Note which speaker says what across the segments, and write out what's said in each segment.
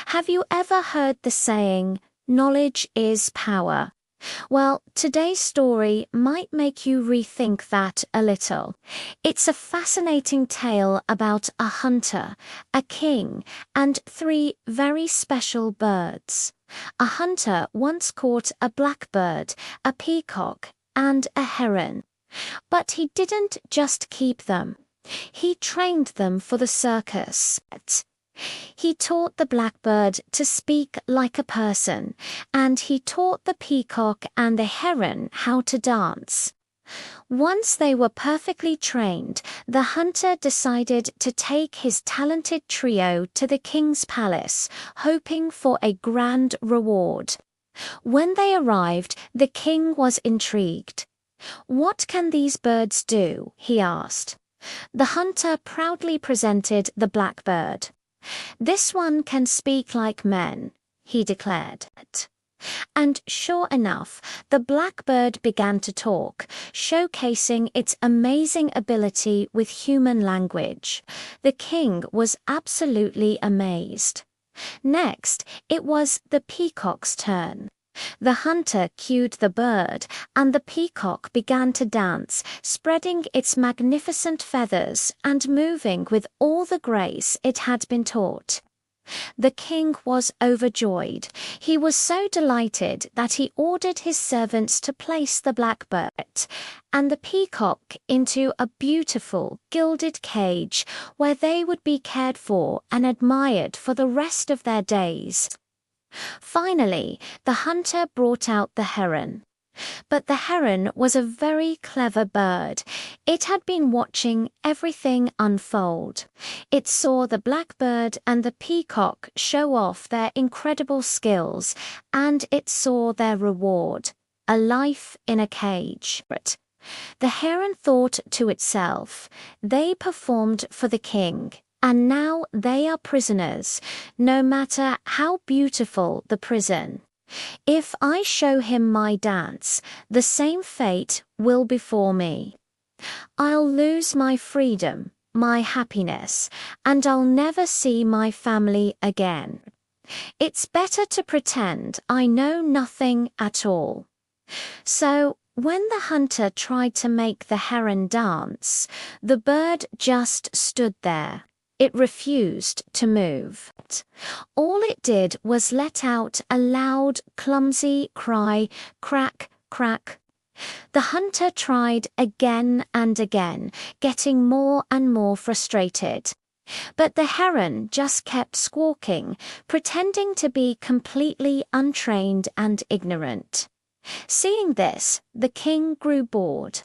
Speaker 1: Have you ever heard the saying, knowledge is power? Well, today's story might make you rethink that a little. It's a fascinating tale about a hunter, a king, and three very special birds. A hunter once caught a blackbird, a peacock, and a heron. But he didn't just keep them. He trained them for the circus. He taught the blackbird to speak like a person, and he taught the peacock and the heron how to dance. Once they were perfectly trained, the hunter decided to take his talented trio to the king's palace, hoping for a grand reward. When they arrived, the king was intrigued. "What can these birds do?" he asked. The hunter proudly presented the blackbird. "This one can speak like men," he declared. And sure enough, the blackbird began to talk, showcasing its amazing ability with human language. The king was absolutely amazed. Next, it was the peacock's turn. The hunter cued the bird, and the peacock began to dance, spreading its magnificent feathers and moving with all the grace it had been taught. The king was overjoyed. He was so delighted that he ordered his servants to place the blackbird and the peacock into a beautiful gilded cage where they would be cared for and admired for the rest of their days. Finally, the hunter brought out the heron. But the heron was a very clever bird. It had been watching everything unfold. It saw the blackbird and the peacock show off their incredible skills, and it saw their reward, a life in a cage. The heron thought to itself, "They performed for the king, and now they are prisoners, no matter how beautiful the prison. If I show him my dance, the same fate will befall me. I'll lose my freedom, my happiness, and I'll never see my family again. It's better to pretend I know nothing at all." So, when the hunter tried to make the heron dance, the bird just stood there. It refused to move. All it did was let out a loud, clumsy cry, crack, crack. The hunter tried again and again, getting more and more frustrated. But the heron just kept squawking, pretending to be completely untrained and ignorant. Seeing this, the king grew bored.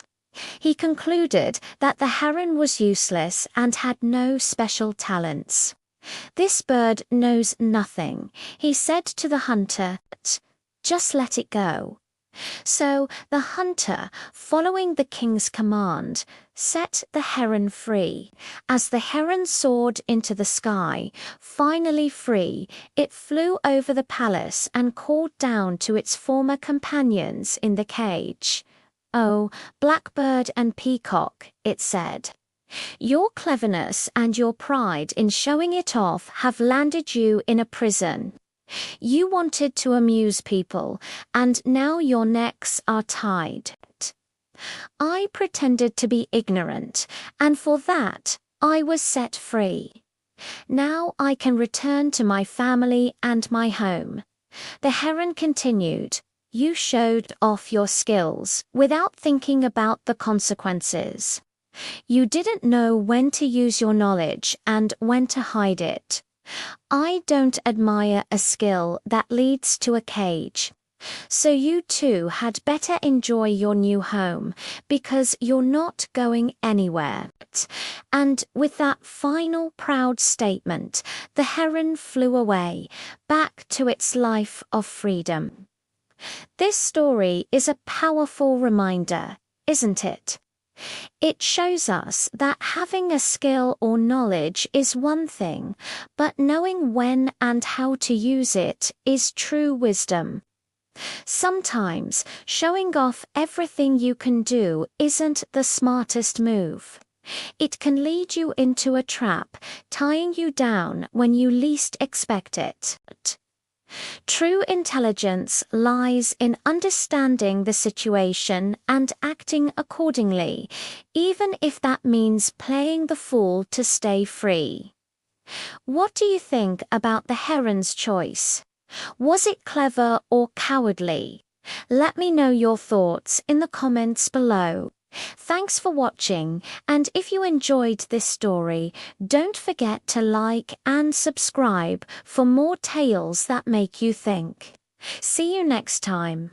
Speaker 1: He concluded that the heron was useless and had no special talents. "This bird knows nothing," he said to the hunter. "Just let it go." So the hunter, following the king's command, set the heron free. As the heron soared into the sky, finally free, it flew over the palace and called down to its former companions in the cage. "Oh, blackbird and peacock," it said, "your cleverness and your pride in showing it off have landed you in a prison. You wanted to amuse people, and now your necks are tied. I pretended to be ignorant, and for that I was set free. Now I can return to my family and my home." The heron continued, "You showed off your skills without thinking about the consequences. You didn't know when to use your knowledge and when to hide it. I don't admire a skill that leads to a cage. So you too had better enjoy your new home, because you're not going anywhere." And with that final proud statement, the heron flew away, back to its life of freedom. This story is a powerful reminder, isn't it? It shows us that having a skill or knowledge is one thing, but knowing when and how to use it is true wisdom. Sometimes showing off everything you can do isn't the smartest move. It can lead you into a trap, tying you down when you least expect it. True intelligence lies in understanding the situation and acting accordingly, even if that means playing the fool to stay free. What do you think about the heron's choice? Was it clever or cowardly? Let me know your thoughts in the comments below. Thanks for watching, and if you enjoyed this story, don't forget to like and subscribe for more tales that make you think. See you next time.